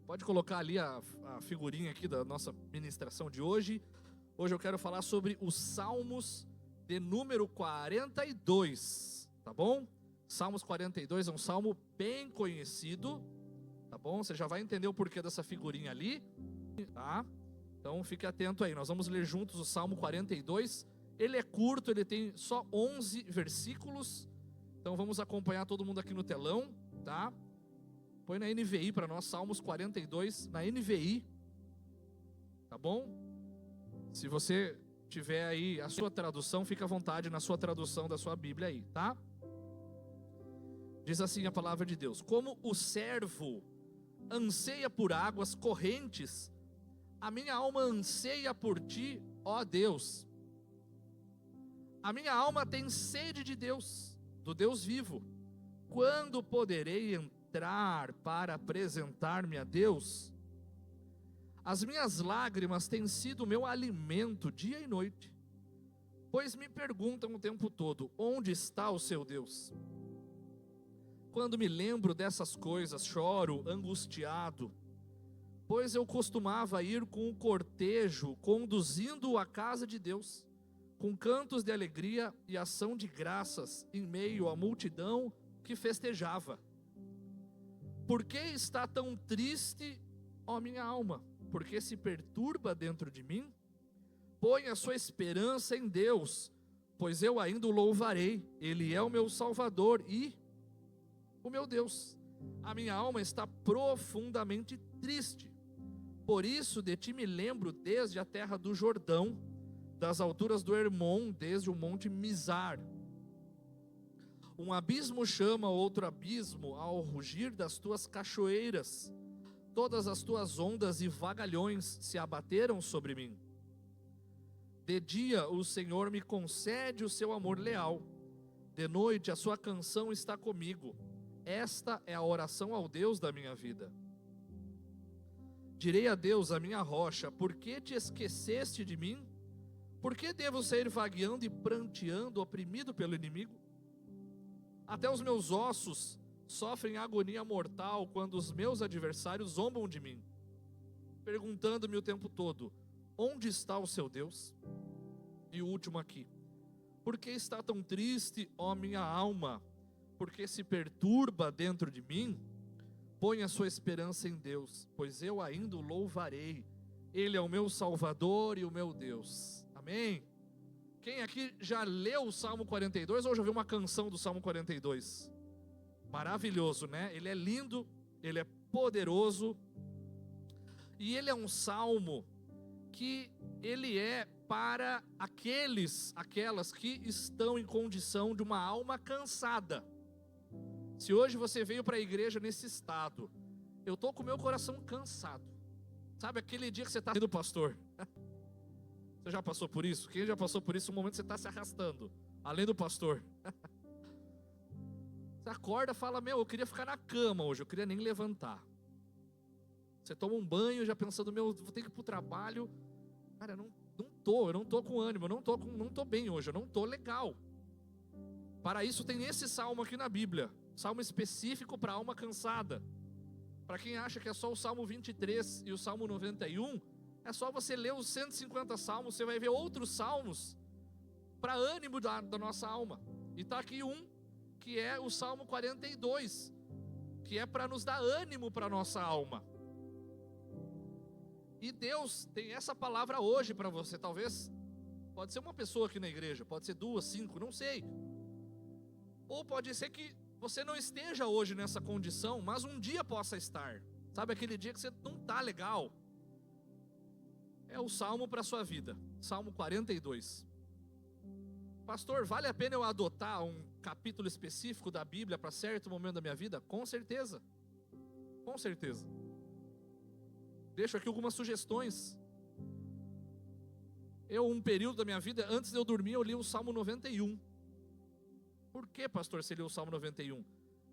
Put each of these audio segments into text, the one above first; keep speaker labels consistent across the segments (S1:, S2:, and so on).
S1: Pode colocar ali a figurinha aqui da nossa ministração de hoje. Hoje eu quero falar sobre os Salmos de número 42, tá bom? Salmos 42 é um salmo bem conhecido, tá bom? Você já vai entender o porquê dessa figurinha ali, tá? Então fique atento aí, nós vamos ler juntos o Salmo 42. Ele é curto, ele tem só 11 versículos. Então vamos acompanhar todo mundo aqui no telão, tá? Põe na NVI para nós, Salmos 42, na NVI, tá bom? Se você tiver aí a sua tradução, fica à vontade na sua tradução da sua Bíblia aí, tá? Diz assim a palavra de Deus: como o servo anseia por águas correntes, a minha alma anseia por ti, ó Deus. A minha alma tem sede de Deus, do Deus vivo. Quando poderei entrar para apresentar-me a Deus? As minhas lágrimas têm sido meu alimento dia e noite, pois me perguntam o tempo todo: onde está o seu Deus? Quando me lembro dessas coisas, choro angustiado, pois eu costumava ir com o cortejo, conduzindo-o à casa de Deus, com cantos de alegria e ação de graças, em meio à multidão que festejava. Por que está tão triste, ó minha alma? Por que se perturba dentro de mim? Põe a sua esperança em Deus, pois eu ainda o louvarei. Ele é o meu Salvador e o meu Deus. A minha alma está profundamente triste. Por isso de ti me lembro desde a terra do Jordão, das alturas do Hermon, desde o monte Mizar. Um abismo chama outro abismo ao rugir das tuas cachoeiras. Todas as tuas ondas e vagalhões se abateram sobre mim. De dia o Senhor me concede o seu amor leal. De noite a sua canção está comigo. Esta é a oração ao Deus da minha vida. Direi a Deus, a minha rocha: por que te esqueceste de mim? Por que devo sair vagueando e pranteando, oprimido pelo inimigo? Até os meus ossos sofrem agonia mortal quando os meus adversários zombam de mim, perguntando-me o tempo todo: onde está o seu Deus? E o último aqui: por que está tão triste, ó minha alma? Por que se perturba dentro de mim? Põe a sua esperança em Deus, pois eu ainda o louvarei. Ele é o meu Salvador e o meu Deus. Amém? Quem aqui já leu o Salmo 42 ou já viu uma canção do Salmo 42? Maravilhoso, né? Ele é lindo, ele é poderoso. E ele é um salmo que ele é para aquelas que estão em condição de uma alma cansada. Se hoje você veio para a igreja nesse estado: eu estou com o meu coração cansado. Sabe aquele dia que você está sendo pastor? Você já passou por isso? Quem já passou por isso? Um momento que você está se arrastando, além do pastor. Você acorda e fala: meu, eu queria ficar na cama hoje, eu queria nem levantar. Você toma um banho já pensando: meu, vou ter que ir para o trabalho. Cara, eu não tô com ânimo, eu não tô bem hoje, eu não tô legal. Para isso tem esse salmo aqui na Bíblia, salmo específico para alma cansada. Para quem acha que é só o Salmo 23 e o Salmo 91, é só você ler os 150 salmos, você vai ver outros salmos para ânimo da nossa alma. E está aqui um, que é o Salmo 42, que é para nos dar ânimo para a nossa alma. E Deus tem essa palavra hoje para você. Talvez, pode ser uma pessoa aqui na igreja, pode ser 2, 5, não sei. Ou pode ser que você não esteja hoje nessa condição, mas um dia possa estar. Sabe aquele dia que você não está legal? É o salmo para a sua vida, Salmo 42. Pastor, vale a pena eu adotar um capítulo específico da Bíblia para certo momento da minha vida? Com certeza. Com certeza. Deixo aqui algumas sugestões. Um período da minha vida, antes de eu dormir, eu li o Salmo 91. Por que, pastor, você leu o Salmo 91?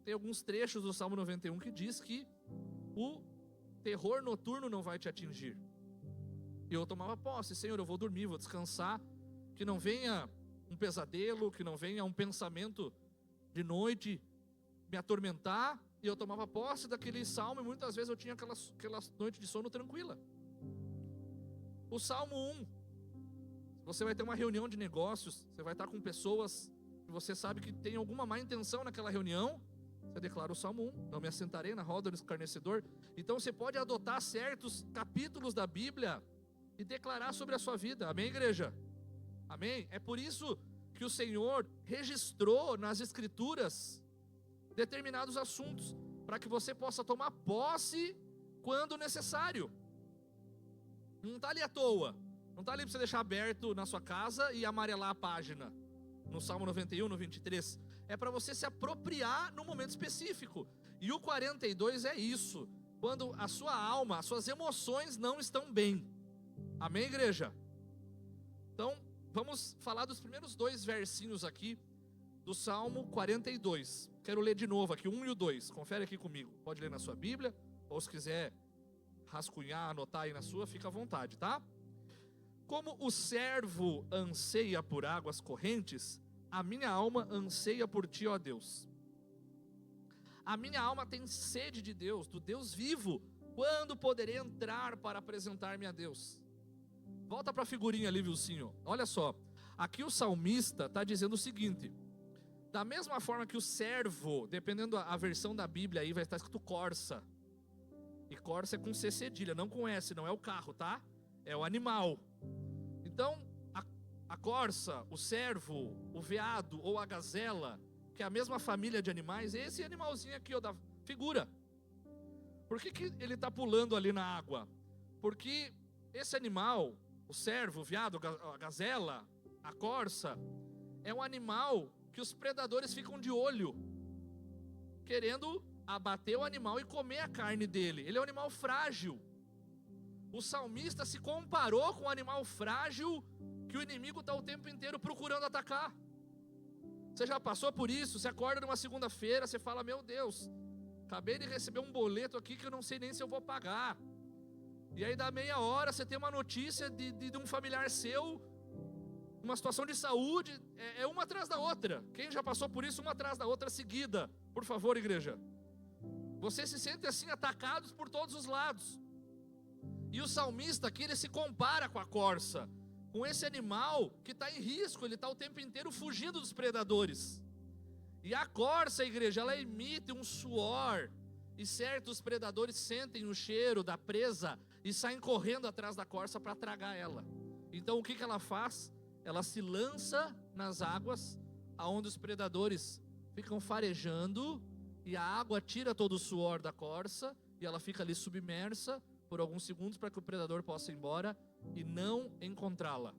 S1: Tem alguns trechos do Salmo 91 que diz que o terror noturno não vai te atingir. E eu tomava posse: Senhor, eu vou dormir, vou descansar, que não venha um pesadelo, que não venha um pensamento de noite me atormentar, E eu tomava posse daquele salmo e muitas vezes eu tinha aquela noite de sono tranquila. O Salmo 1. Você vai ter uma reunião de negócios, você vai estar com pessoas que você sabe que tem alguma má intenção naquela reunião, você declara o Salmo 1, não me assentarei na roda do escarnecedor. Então você pode adotar certos capítulos da Bíblia e declarar sobre a sua vida, amém, igreja? Amém? É por isso que o Senhor registrou nas Escrituras determinados assuntos, para que você possa tomar posse quando necessário. Não está ali à toa, não está ali para você deixar aberto na sua casa e amarelar a página, no Salmo 91, no 23, é para você se apropriar num momento específico. E o 42 é isso, quando a sua alma, as suas emoções não estão bem, amém, igreja? Então, vamos falar dos primeiros 2 versinhos aqui, do Salmo 42, quero ler de novo aqui, 1 e o 2, confere aqui comigo, pode ler na sua Bíblia, ou se quiser rascunhar, anotar aí na sua, fica à vontade, tá? Como o servo anseia por águas correntes, a minha alma anseia por ti, ó Deus. A minha alma tem sede de Deus, do Deus vivo. Quando poderei entrar para apresentar-me a Deus? Volta para a figurinha ali, Vilcinho. Olha só, aqui o salmista está dizendo o seguinte: da mesma forma que o servo, dependendo a versão da Bíblia aí, vai estar escrito corça. E corça é com C cedilha, não com S, não é o carro, tá? É o animal. Então, a corça, o cervo, o veado ou a gazela, que é a mesma família de animais, é esse animalzinho aqui, ó, da figura. Por que ele está pulando ali na água? Porque esse animal, o cervo, o veado, a gazela, a corça, é um animal que os predadores ficam de olho, querendo abater o animal e comer a carne dele. Ele é um animal frágil. O salmista se comparou com um animal frágil que o inimigo está o tempo inteiro procurando atacar. Você já passou por isso? Você acorda numa segunda-feira, você fala: meu Deus, acabei de receber um boleto aqui que eu não sei nem se eu vou pagar. E aí dá meia hora, você tem uma notícia de um familiar seu, uma situação de saúde, é uma atrás da outra. Quem já passou por isso, uma atrás da outra seguida? Por favor, igreja. Você se sente assim, atacados por todos os lados. E o salmista aqui, ele se compara com a corça, com esse animal que está em risco, ele está o tempo inteiro fugindo dos predadores. E a corça, igreja, ela emite um suor, e certos predadores sentem o cheiro da presa e saem correndo atrás da corça para tragar ela. Então o que ela faz? Ela se lança nas águas, aonde os predadores ficam farejando, e a água tira todo o suor da corça, e ela fica ali submersa por alguns segundos para que o predador possa ir embora e não encontrá-la.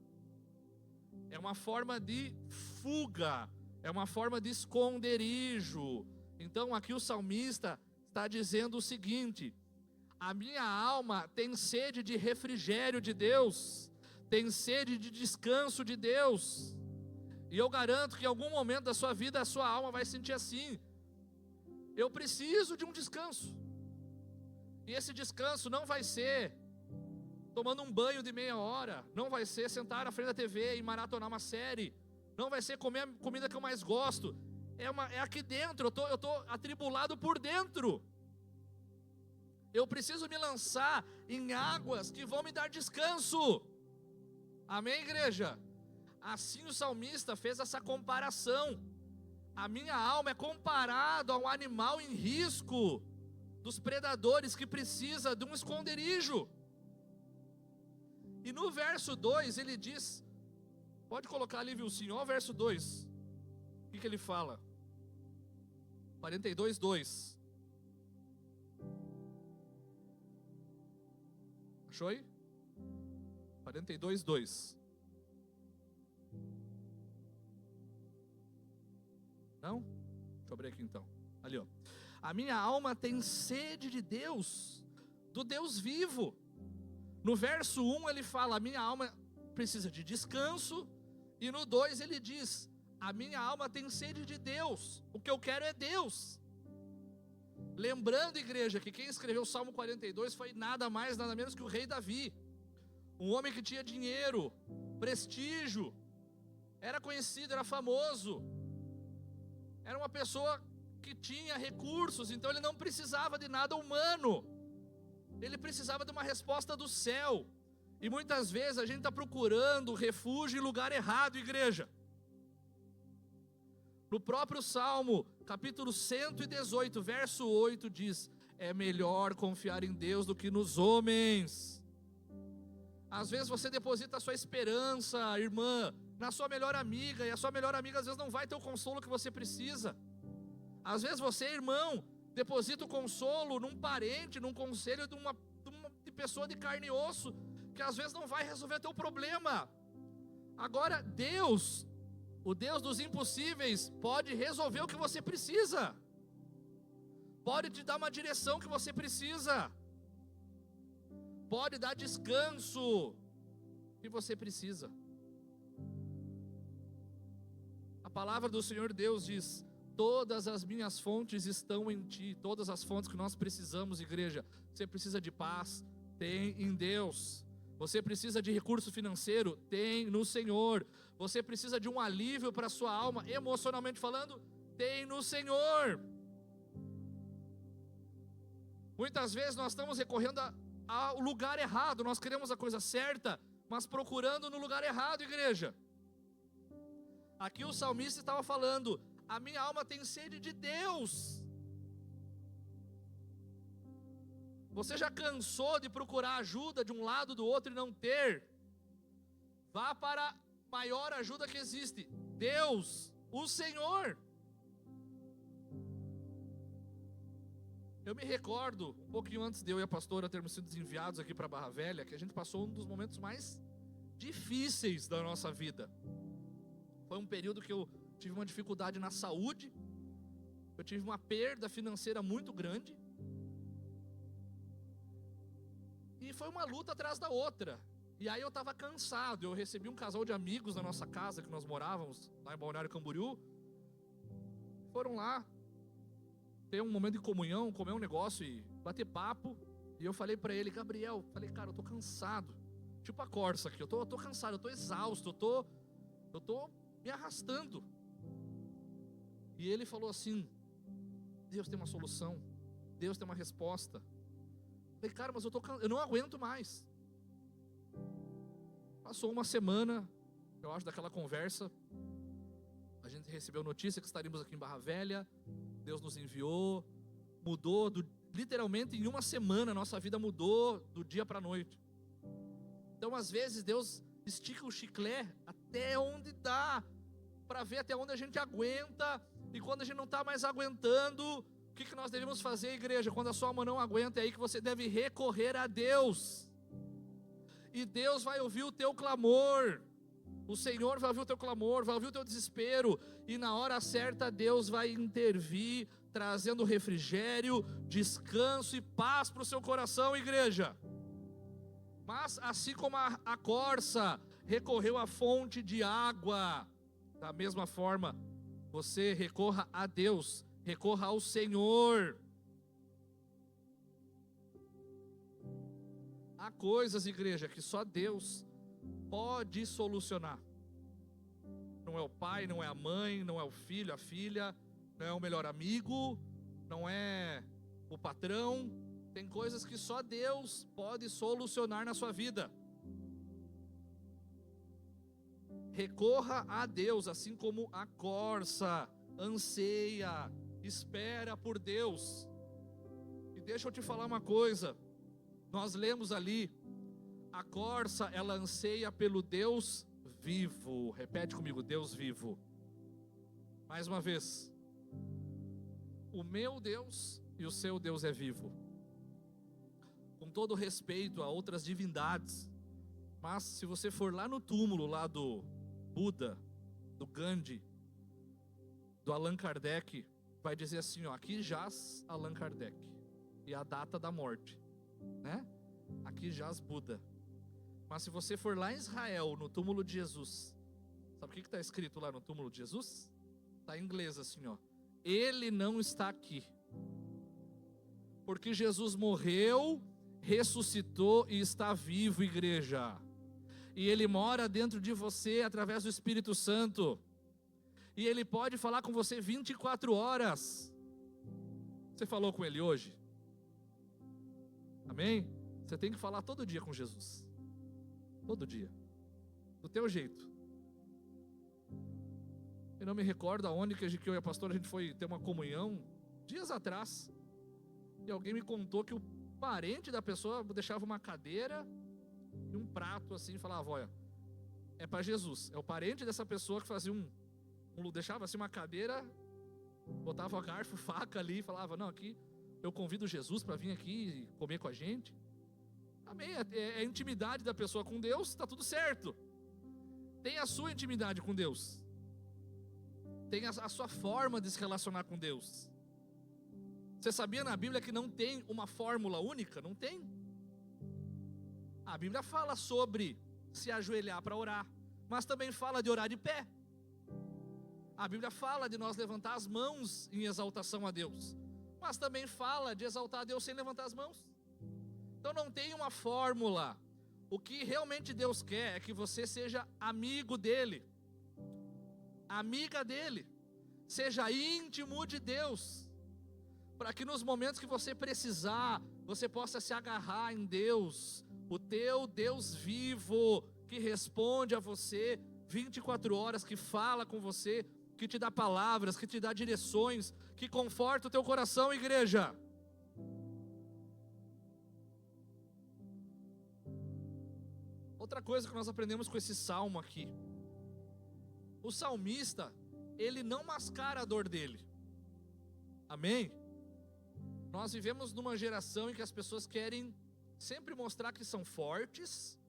S1: É uma forma de fuga, é uma forma de esconderijo. Então aqui o salmista está dizendo o seguinte: a minha alma tem sede de refrigério de Deus, tem sede de descanso de Deus. E eu garanto que em algum momento da sua vida a sua alma vai sentir assim: eu preciso de um descanso. E esse descanso não vai ser tomando um banho de meia hora, não vai ser sentar na frente da TV e maratonar uma série, não vai ser comer a comida que eu mais gosto. É aqui dentro, eu estou atribulado por dentro. Eu preciso me lançar em águas que vão me dar descanso. Amém, igreja? Assim o salmista fez essa comparação. A minha alma é comparado a um animal em risco dos predadores que precisa de um esconderijo. E no verso 2 ele diz, pode colocar ali, Vilcinho, ó, o verso 2. O que ele fala? 42, 2. Achou aí? 42, 2. Não? Deixa eu abrir aqui então. Ali, ó. A minha alma tem sede de Deus, do Deus vivo. No verso 1 ele fala: a minha alma precisa de descanso. E no 2 ele diz: a minha alma tem sede de Deus. O que eu quero é Deus. Lembrando, igreja, que quem escreveu o Salmo 42 foi nada mais, nada menos que o rei Davi. Um homem que tinha dinheiro, prestígio, era conhecido, era famoso. Era uma pessoa que tinha recursos, então ele não precisava de nada humano. Ele precisava de uma resposta do céu. E muitas vezes a gente está procurando refúgio em lugar errado, igreja. No próprio Salmo, capítulo 118, verso 8 diz: é melhor confiar em Deus do que nos homens. Às vezes você deposita a sua esperança, irmã, na sua melhor amiga, e a sua melhor amiga às vezes não vai ter o consolo que você precisa. Às vezes você, irmão, deposita o consolo num parente, num conselho de pessoa de carne e osso, que às vezes não vai resolver teu problema. Agora Deus, o Deus dos impossíveis, pode resolver o que você precisa, pode te dar uma direção que você precisa, pode dar descanso que você precisa. A palavra do Senhor Deus diz: todas as minhas fontes estão em ti. Todas as fontes que nós precisamos, igreja. Você precisa de paz, tem em Deus. Você precisa de recurso financeiro, tem no Senhor. Você precisa de um alívio para a sua alma, emocionalmente falando, tem no Senhor. Muitas vezes nós estamos recorrendo ao lugar errado. Nós queremos a coisa certa, mas procurando no lugar errado, igreja. Aqui o salmista estava falando: a minha alma tem sede de Deus. Você já cansou de procurar ajuda de um lado do outro e não ter? Vá para a maior ajuda que existe: Deus, o Senhor. Eu me recordo, um pouquinho antes de eu e a pastora termos sido enviados aqui para Barra Velha, que a gente passou um dos momentos mais difíceis da nossa vida. Foi um período que eu tive uma dificuldade na saúde, eu tive uma perda financeira muito grande, e foi uma luta atrás da outra. E aí eu estava cansado. Eu recebi um casal de amigos na nossa casa, que nós morávamos lá em Balneário Camboriú. Foram lá ter um momento de comunhão, comer um negócio e bater papo. E eu falei para ele: Gabriel, cara, eu tô cansado, tipo a Corsa aqui, eu tô cansado, eu tô exausto, eu tô me arrastando. E ele falou assim: Deus tem uma solução, Deus tem uma resposta. Eu falei: cara, mas eu não aguento mais. Passou uma semana, eu acho, daquela conversa. A gente recebeu notícia que estaríamos aqui em Barra Velha. Deus nos enviou, mudou, literalmente em uma semana a nossa vida mudou do dia para a noite. Então às vezes Deus estica o chiclete até onde dá, para ver até onde a gente aguenta. E quando a gente não está mais aguentando, o que nós devemos fazer, igreja? Quando a sua alma não aguenta, é aí que você deve recorrer a Deus. E Deus vai ouvir o teu clamor. O Senhor vai ouvir o teu clamor, vai ouvir o teu desespero. E na hora certa Deus vai intervir, trazendo refrigério, descanso e paz para o seu coração, igreja. Mas assim como a corça recorreu à fonte de água, da mesma forma, você recorra a Deus, recorra ao Senhor. Há coisas, igreja, que só Deus pode solucionar. Não é o pai, não é a mãe, não é o filho, a filha, não é o melhor amigo, não é o patrão. Tem coisas que só Deus pode solucionar na sua vida. Recorra a Deus, assim como a corça anseia, espera por Deus. E deixa eu te falar uma coisa. Nós lemos ali: a corça, ela anseia pelo Deus vivo. Repete comigo: Deus vivo. Mais uma vez: o meu Deus e o seu Deus é vivo. Com todo respeito a outras divindades, mas se você for lá no túmulo lá do Buda, do Gandhi, do Allan Kardec, vai dizer assim, ó: aqui jaz Allan Kardec, e a data da morte, né? Aqui jaz Buda. Mas se você for lá em Israel, no túmulo de Jesus, sabe o que está escrito lá no túmulo de Jesus? Está em inglês assim, ó: ele não está aqui, porque Jesus morreu, ressuscitou e está vivo, igreja. E Ele mora dentro de você através do Espírito Santo. E Ele pode falar com você 24 horas. Você falou com Ele hoje? Amém? Você tem que falar todo dia com Jesus. Todo dia. Do teu jeito. Eu não me recordo aonde que eu e a pastora, a gente foi ter uma comunhão dias atrás. E alguém me contou que o parente da pessoa deixava uma cadeira e um prato assim e falava, olha, é para Jesus. É o parente dessa pessoa que fazia deixava assim uma cadeira, botava garfo, faca ali e falava, não, aqui eu convido Jesus para vir aqui e comer com a gente. Amém? É a intimidade da pessoa com Deus, está tudo certo. Tem a sua intimidade com Deus. Tem a sua forma de se relacionar com Deus. Você sabia na Bíblia que não tem uma fórmula única? Não tem. A Bíblia fala sobre se ajoelhar para orar, mas também fala de orar de pé. A Bíblia fala de nós levantar as mãos em exaltação a Deus, mas também fala de exaltar a Deus sem levantar as mãos. Então não tem uma fórmula. O que realmente Deus quer é que você seja amigo dele, amiga dele, seja íntimo de Deus, para que nos momentos que você precisar, você possa se agarrar em Deus, o teu Deus vivo, que responde a você 24 horas, que fala com você, que te dá palavras, que te dá direções, que conforta o teu coração, igreja. Outra coisa que nós aprendemos com esse salmo aqui, o salmista, ele não mascara a dor dele. Amém? Nós vivemos numa geração em que as pessoas querem sempre mostrar que são fortes,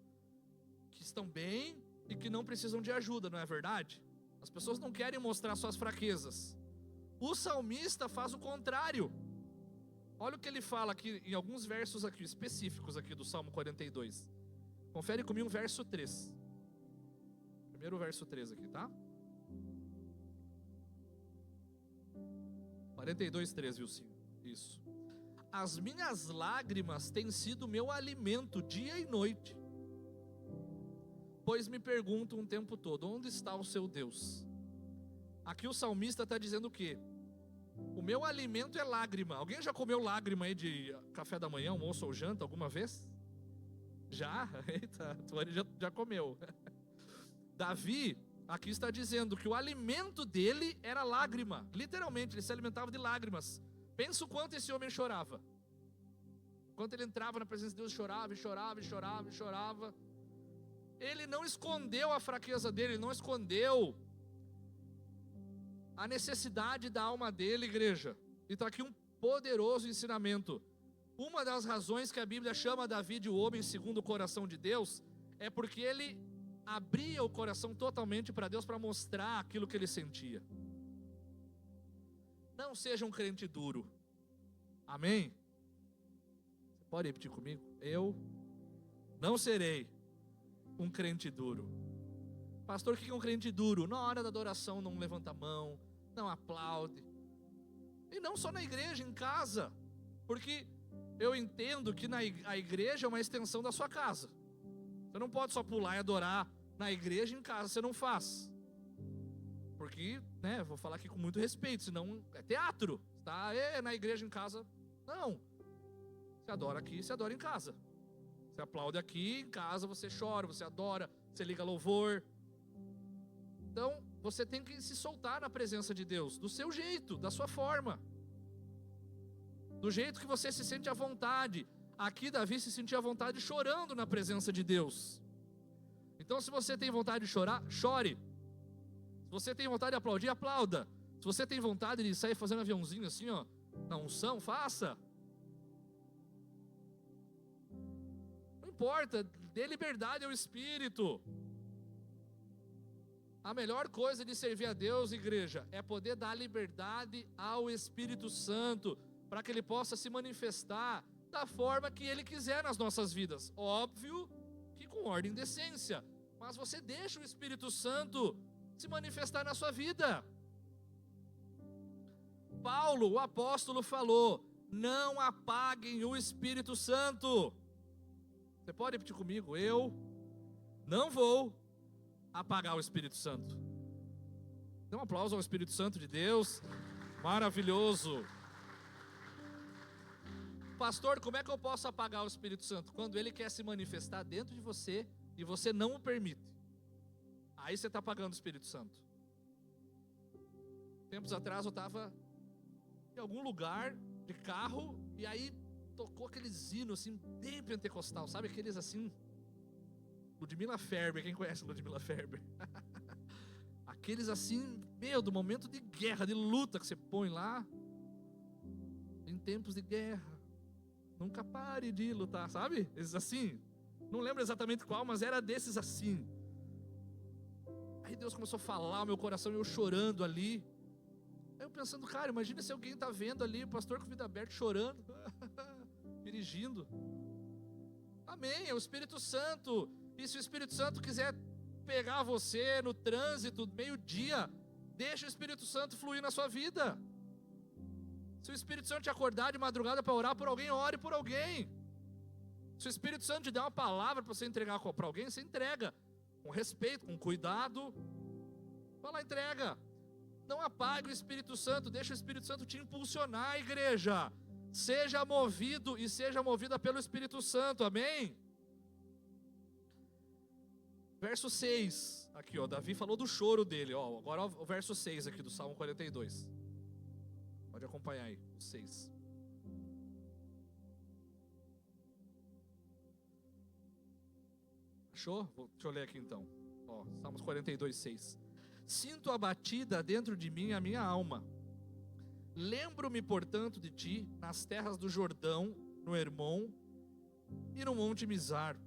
S1: que estão bem e que não precisam de ajuda, não é verdade? As pessoas não querem mostrar suas fraquezas. O salmista faz o contrário. Olha o que ele fala aqui em alguns versos aqui específicos aqui do Salmo 42. Confere comigo o verso 3. Primeiro verso 3 aqui, tá? 42, 3, viu, sim? Isso. As minhas lágrimas têm sido meu alimento dia e noite, pois me pergunto um tempo todo, onde está o seu Deus? Aqui o salmista está dizendo o quê? O meu alimento é lágrima. Alguém já comeu lágrima aí de café da manhã, almoço ou janta alguma vez? Já? Eita, Tuane já comeu. Davi aqui está dizendo que o alimento dele era lágrima. Literalmente, ele se alimentava de lágrimas. Pensa o quanto esse homem chorava. Quando ele entrava na presença de Deus, chorava e chorava e chorava e chorava. Ele não escondeu a fraqueza dele, ele não escondeu a necessidade da alma dele, igreja. E está aqui um poderoso ensinamento. Uma das razões que a Bíblia chama Davi de o homem segundo o coração de Deus é porque ele abria o coração totalmente para Deus, para mostrar aquilo que ele sentia. Não seja um crente duro. Amém? Você pode repetir comigo? Eu não serei um crente duro. Pastor, o que é um crente duro? Na hora da adoração não levanta a mão, não aplaude. E não só na igreja, em casa. Porque eu entendo que a igreja é uma extensão da sua casa. Você não pode só pular e adorar na igreja e em casa você não faz. Porque, né, vou falar aqui com muito respeito, senão é teatro. Tá? Na igreja, em casa, não. Você adora aqui, você adora em casa. Você aplaude aqui, em casa você chora, você adora, você liga louvor. Então, você tem que se soltar na presença de Deus, do seu jeito, da sua forma. Do jeito que você se sente à vontade. Aqui Davi se sentia à vontade chorando na presença de Deus. Então se você tem vontade de chorar, chore. Se você tem vontade de aplaudir, aplauda. Se você tem vontade de sair fazendo aviãozinho assim, ó, na unção, faça. Não importa, dê liberdade ao Espírito. A melhor coisa de servir a Deus, igreja, é poder dar liberdade ao Espírito Santo, para que Ele possa se manifestar da forma que Ele quiser nas nossas vidas. Óbvio que com ordem e decência, mas você deixa o Espírito Santo se manifestar na sua vida. Paulo, o apóstolo, falou: não apaguem o Espírito Santo. Você pode repetir comigo? Eu não vou apagar o Espírito Santo. Dê um aplauso ao Espírito Santo de Deus. Maravilhoso. Pastor, como é que eu posso apagar o Espírito Santo? Quando ele quer se manifestar dentro de você e você não o permite. Aí você está apagando o Espírito Santo. Tempos atrás eu estava em algum lugar de carro e aí tocou aqueles hinos assim, bem pentecostal, sabe? Aqueles assim, Ludmilla Ferber, quem conhece Ludmilla Ferber? Aqueles assim, do momento de guerra, de luta que você põe lá. Em tempos de guerra, nunca pare de lutar, sabe? Esses assim, não lembro exatamente qual, mas era desses assim. Aí Deus começou a falar, meu coração, eu chorando ali. Aí eu pensando, cara, imagina se alguém está vendo ali, o pastor com vida aberta, chorando, dirigindo. Amém, é o Espírito Santo. E se o Espírito Santo quiser pegar você no trânsito, meio-dia, deixa o Espírito Santo fluir na sua vida. Se o Espírito Santo te acordar de madrugada para orar por alguém, ore por alguém. Se o Espírito Santo te der uma palavra para você entregar para alguém, você entrega. Com respeito, com cuidado. Vai lá, entrega. Não apague o Espírito Santo, deixa o Espírito Santo te impulsionar, igreja. Seja movido e seja movida pelo Espírito Santo, amém? Verso 6, aqui ó, Davi falou do choro dele, ó, agora o verso 6 aqui do Salmo 42. Pode acompanhar aí, o 6. Achou? Deixa eu ler aqui então. Ó, Salmos 42, 6. Sinto abatida dentro de mim a minha alma. Lembro-me, portanto, de ti nas terras do Jordão, no Hermon e no Monte Mizar.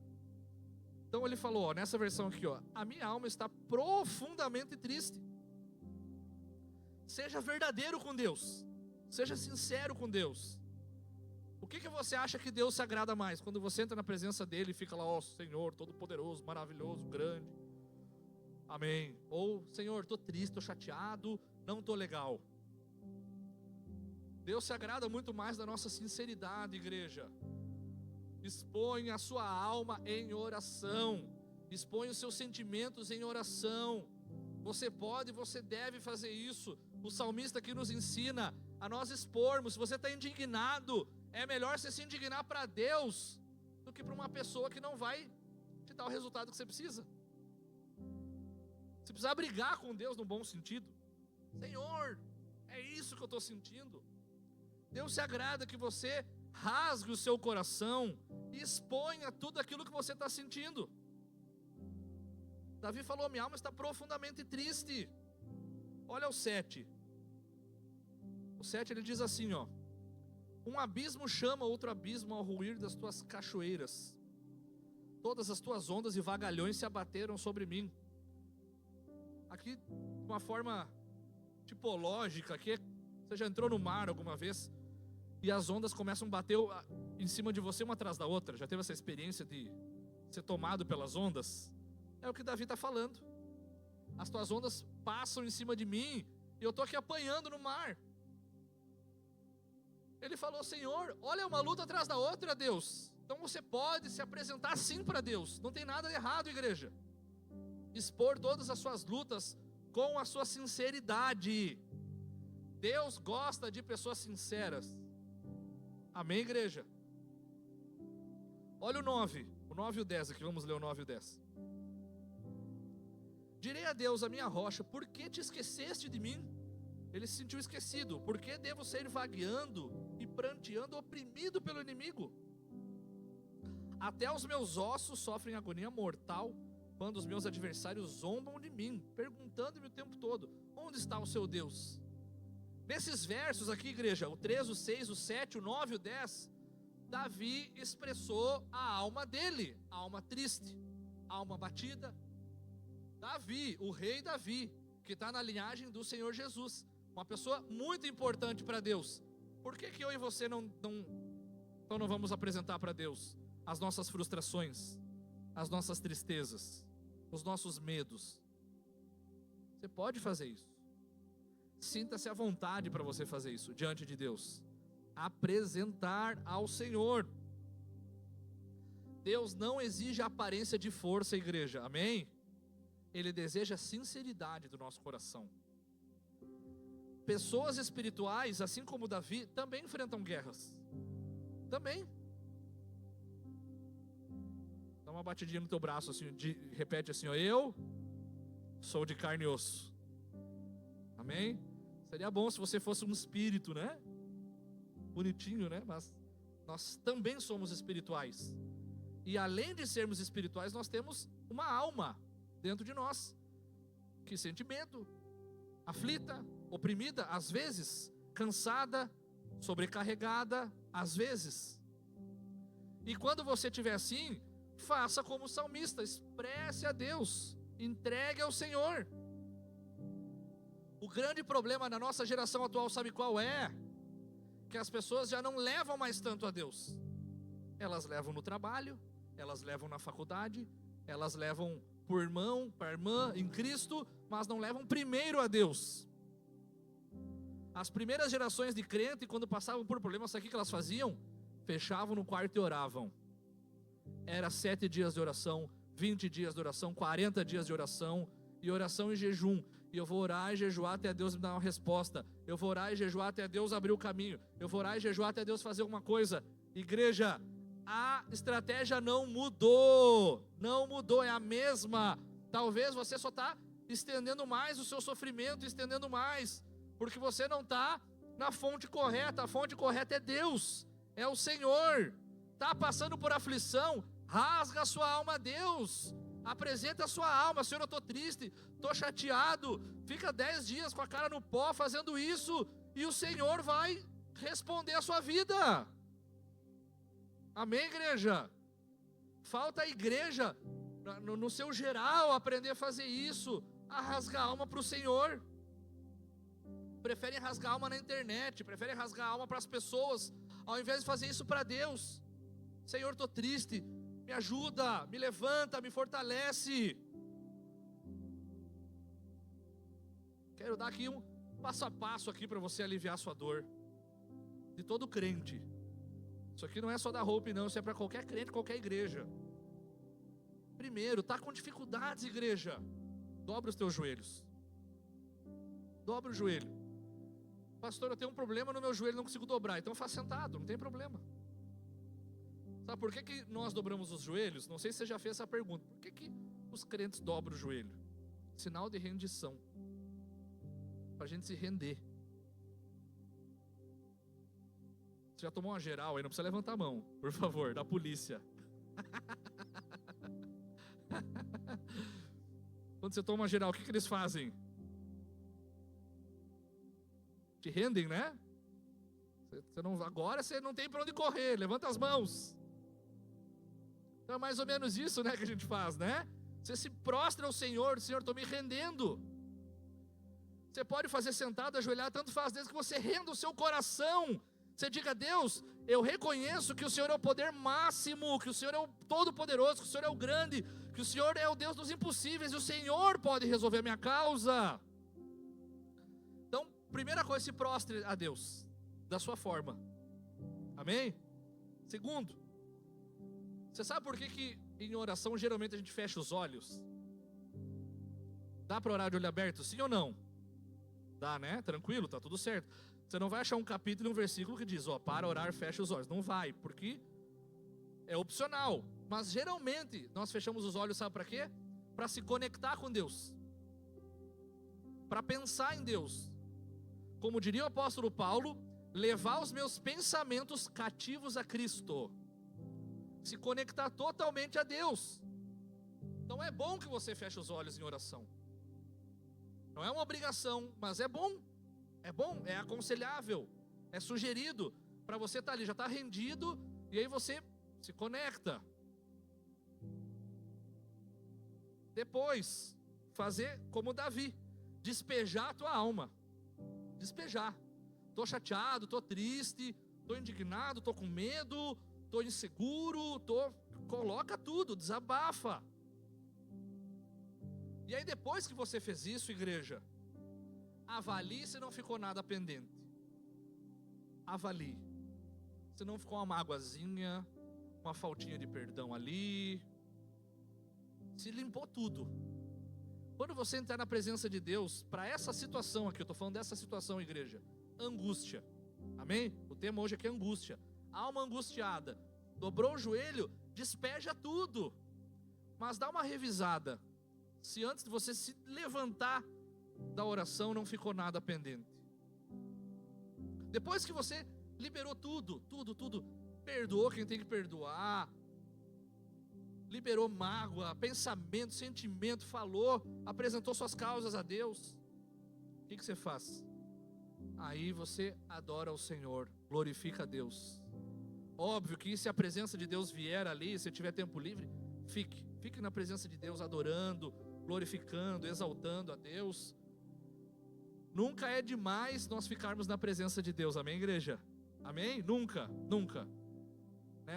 S1: Então ele falou, ó, nessa versão aqui, ó, a minha alma está profundamente triste. Seja verdadeiro com Deus. Seja sincero com Deus. O que você acha que Deus se agrada mais? Quando você entra na presença dele e fica lá, ó, Senhor, todo-poderoso, maravilhoso, grande. Amém. Ou, Senhor, estou triste, estou chateado, não estou legal. Deus se agrada muito mais da nossa sinceridade, igreja. Exponha a sua alma em oração. Exponha os seus sentimentos em oração. Você pode, você deve fazer isso. O salmista aqui nos ensina a nós expormos. Se você está indignado, é melhor você se indignar para Deus do que para uma pessoa que não vai te dar o resultado que você precisa. Você precisa brigar com Deus no bom sentido. Senhor, é isso que eu estou sentindo. Deus se agrada que você rasgue o seu coração e exponha tudo aquilo que você está sentindo. Davi falou, minha alma está profundamente triste. Olha o 7. O 7 ele diz assim, ó: um abismo chama outro abismo ao ruir das tuas cachoeiras. Todas as tuas ondas e vagalhões se abateram sobre mim. Aqui, de uma forma tipológica, aqui, você já entrou no mar alguma vez e as ondas começam a bater em cima de você uma atrás da outra? Já teve essa experiência de ser tomado pelas ondas? É o que Davi está falando. As tuas ondas passam em cima de mim e eu estou aqui apanhando no mar. Ele falou, Senhor, olha uma luta atrás da outra, Deus. Então você pode se apresentar assim para Deus. Não tem nada de errado, igreja. Expor todas as suas lutas com a sua sinceridade. Deus gosta de pessoas sinceras. Amém, igreja? Olha o 9 e o 10 aqui, vamos ler o 9 e o 10. Direi a Deus, a minha rocha, por que te esqueceste de mim? Ele se sentiu esquecido. Por que devo sair vagueando e pranteando, oprimido pelo inimigo? Até os meus ossos sofrem agonia mortal quando os meus adversários zombam de mim, perguntando-me o tempo todo, onde está o seu Deus? Nesses versos aqui, igreja, o 3, o 6, o 7, o 9 e o 10, Davi expressou a alma dele, a alma triste, a alma batida. Davi, o rei Davi, que está na linhagem do Senhor Jesus, uma pessoa muito importante para Deus. Por que eu e você não vamos apresentar para Deus as nossas frustrações, as nossas tristezas, os nossos medos? Você pode fazer isso. Sinta-se à vontade para você fazer isso diante de Deus. Apresentar ao Senhor. Deus não exige a aparência de força, igreja, amém? Ele deseja a sinceridade do nosso coração. Pessoas espirituais, assim como Davi, também enfrentam guerras. também. Dá uma batidinha no teu braço, assim, repete assim, ó, eu sou de carne e osso. Amém? Seria bom se você fosse um espírito, né? Bonitinho, né? Mas nós também somos espirituais. E além de sermos espirituais, nós temos uma alma dentro de nós, que sente medo, aflita, oprimida, às vezes, cansada, sobrecarregada, às vezes. E quando você estiver assim, faça como o salmista, expresse a Deus, entregue ao Senhor. O grande problema na nossa geração atual, sabe qual é? Que as pessoas já não levam mais tanto a Deus. Elas levam no trabalho, elas levam na faculdade, elas levam por irmão, para irmã em Cristo, mas não levam primeiro a Deus. As primeiras gerações de crente, quando passavam por problemas, sabe o que elas faziam? Fechavam no quarto e oravam. Era 7 dias de oração, 20 dias de oração, 40 dias de oração, e oração e jejum. E eu vou orar e jejuar até Deus me dar uma resposta. Eu vou orar e jejuar até Deus abrir o caminho. Eu vou orar e jejuar até Deus fazer alguma coisa. Igreja, a estratégia não mudou. Não mudou, é a mesma. Talvez você só está estendendo mais o seu sofrimento, estendendo mais, porque você não está na fonte correta. A fonte correta é Deus, é o Senhor. Está passando por aflição, rasga a sua alma a Deus. Apresenta a sua alma, Senhor, eu estou triste, estou chateado. Fica 10 dias com a cara no pó fazendo isso, e o Senhor vai responder a sua vida. Amém, igreja? Falta a igreja, no seu geral, aprender a fazer isso, a rasgar a alma para o Senhor. Preferem rasgar a alma na internet, preferem rasgar a alma para as pessoas, ao invés de fazer isso para Deus. Senhor, estou triste, me ajuda, me levanta, me fortalece. Quero dar aqui um passo a passo aqui para você aliviar a sua dor. De todo crente. Isso aqui não é só da Hope não, isso é para qualquer crente, qualquer igreja. Primeiro, está com dificuldades, igreja. Dobra os teus joelhos. Dobra o joelho. Pastor, eu tenho um problema no meu joelho, não consigo dobrar. Então faz sentado, não tem problema. Sabe por que nós dobramos os joelhos? Não sei se você já fez essa pergunta. Por que os crentes dobram o joelho? Sinal de rendição. Para a gente se render. Você já tomou uma geral aí? Não precisa levantar a mão, por favor, da polícia. Quando você toma uma geral, o que eles fazem? Te rendem, né? Agora você não tem para onde correr, levanta as mãos. Então é mais ou menos isso, né, que a gente faz, né? Você se prostra ao Senhor, Senhor, estou me rendendo. Você pode fazer sentado, ajoelhado, tanto faz, desde que você renda o seu coração. Você diga, Deus, eu reconheço que o Senhor é o poder máximo, que o Senhor é o todo-poderoso, que o Senhor é o grande, que o Senhor é o Deus dos impossíveis, e o Senhor pode resolver a minha causa. Então, primeira coisa, se prostre a Deus, da sua forma. Amém? Segundo, você sabe por que em oração geralmente a gente fecha os olhos? Dá para orar de olho aberto, sim ou não? Dá, né? Tranquilo, tá tudo certo. Você não vai achar um capítulo e um versículo que diz, para orar, fecha os olhos. Não vai, porque é opcional. Mas geralmente nós fechamos os olhos, sabe para quê? Para se conectar com Deus. Para pensar em Deus. Como diria o apóstolo Paulo, levar os meus pensamentos cativos a Cristo. Se conectar totalmente a Deus. Então é bom que você feche os olhos em oração. Não é uma obrigação, mas é bom. É bom, é aconselhável, é sugerido para você estar ali, já está rendido, e aí você se conecta. Depois, fazer como Davi, despejar a tua alma. Despejar. Estou chateado, estou triste, estou indignado, estou com medo, estou inseguro, coloca tudo, desabafa. E aí depois que você fez isso, igreja, avalie se não ficou nada pendente. Avalie. Se não ficou uma mágoazinha, uma faltinha de perdão ali. Se limpou tudo. Quando você entrar na presença de Deus, para essa situação aqui, eu estou falando dessa situação, igreja, angústia. Amém? O tema hoje aqui é angústia. alma angustiada, dobrou o joelho, despeja tudo. Mas dá uma revisada. Se antes de você se levantar da oração não ficou nada pendente. Depois que você liberou tudo, perdoou quem tem que perdoar, liberou mágoa, pensamento, sentimento, falou, apresentou suas causas a Deus, o que você faz? Aí você adora o Senhor, glorifica a Deus. Óbvio que se a presença de Deus vier ali, se tiver tempo livre, fique na presença de Deus, adorando, glorificando, exaltando a Deus. Nunca é demais nós ficarmos na presença de Deus, amém, igreja? Amém? Nunca.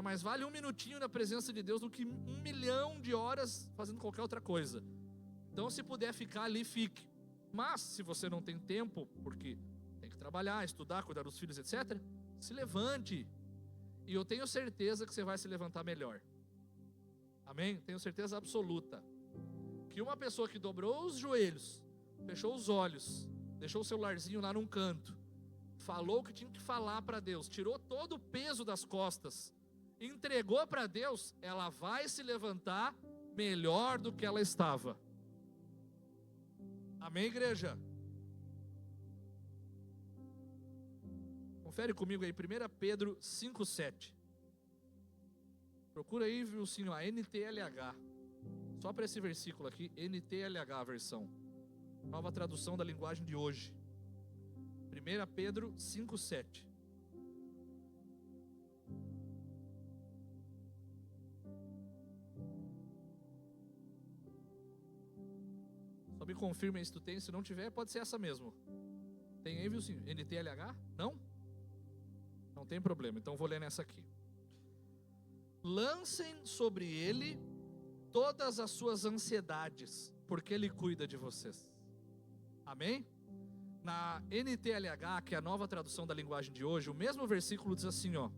S1: Mas vale um minutinho na presença de Deus do que 1 milhão de horas fazendo qualquer outra coisa. Então, se puder ficar ali, fique. Mas, se você não tem tempo, porque tem que trabalhar, estudar, cuidar dos filhos, etc., se levante. E eu tenho certeza que você vai se levantar melhor. Amém? Tenho certeza absoluta. Que uma pessoa que dobrou os joelhos, fechou os olhos, deixou o celularzinho lá num canto, falou o que tinha que falar para Deus, tirou todo o peso das costas, entregou para Deus, ela vai se levantar melhor do que ela estava. Amém, igreja? Confere comigo aí, 1 Pedro 5,7. Procura aí, viu, sim, a NTLH. Só para esse versículo aqui, NTLH a versão. Nova tradução da linguagem de hoje. 1 Pedro 5,7. Só me confirma aí se tu tem, se não tiver, pode ser essa mesmo. Tem aí, viu, sim? NTLH? Não? Não tem problema, então vou ler nessa aqui. Lancem sobre ele todas as suas ansiedades, porque ele cuida de vocês. Amém? Na NTLH, que é a nova tradução da linguagem de hoje, o mesmo versículo diz assim, ó: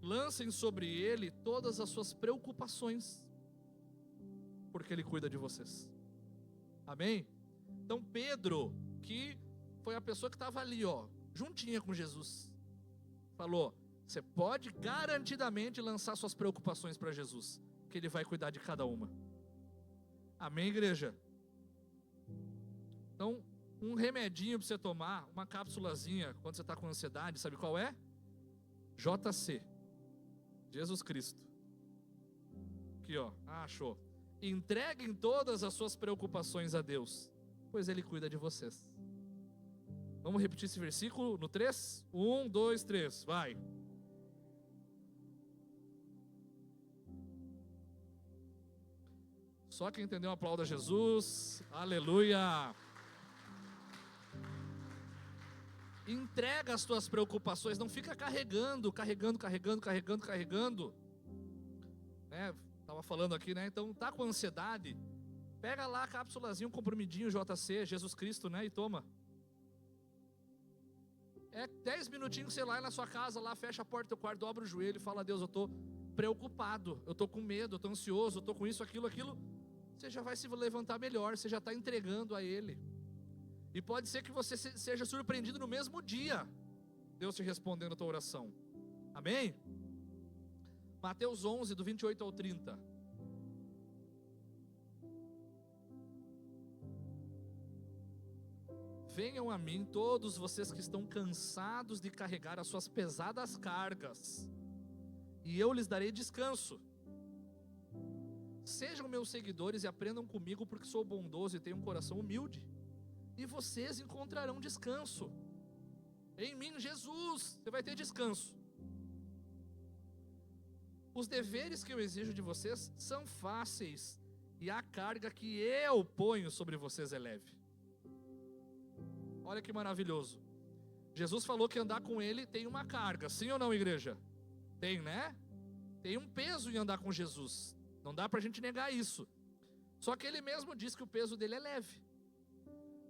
S1: lancem sobre ele todas as suas preocupações, porque ele cuida de vocês. Amém? Então Pedro, que foi a pessoa que estava ali, ó, juntinha com Jesus, falou: você pode garantidamente lançar suas preocupações para Jesus, que ele vai cuidar de cada uma. Amém, igreja? Então, um remedinho para você tomar, uma cápsulazinha, quando você está com ansiedade, sabe qual é? JC, Jesus Cristo. Aqui, ó, achou. Entreguem todas as suas preocupações a Deus, pois Ele cuida de vocês. Vamos repetir esse versículo no 3? 1, 2, 3, vai. Só quem entendeu, aplauda Jesus. Aleluia. Entrega as tuas preocupações, não fica carregando. Né? Tava falando aqui, né? Então tá com ansiedade, pega lá a cápsulazinha, um comprimidinho JC, Jesus Cristo, né? E toma. É 10 minutinhos que você vai na sua casa, lá fecha a porta do quarto, dobra o joelho e fala: Deus, eu tô preocupado, eu tô com medo, eu tô ansioso, eu tô com isso, aquilo. Você já vai se levantar melhor, você já está entregando a Ele. E pode ser que você seja surpreendido no mesmo dia, Deus te respondendo a tua oração. Amém? Mateus 11, do 28 ao 30. Venham a mim todos vocês que estão cansados de carregar as suas pesadas cargas, e eu lhes darei descanso. Sejam meus seguidores e aprendam comigo, porque sou bondoso e tenho um coração humilde, e vocês encontrarão descanso. Em mim, Jesus, você vai ter descanso. Os deveres que eu exijo de vocês são fáceis, e a carga que eu ponho sobre vocês é leve. Olha que maravilhoso. Jesus falou que andar com Ele tem uma carga, sim ou não, igreja? Tem, né? Tem um peso em andar com Jesus. Não dá pra gente negar isso. Só que Ele mesmo diz que o peso dele é leve.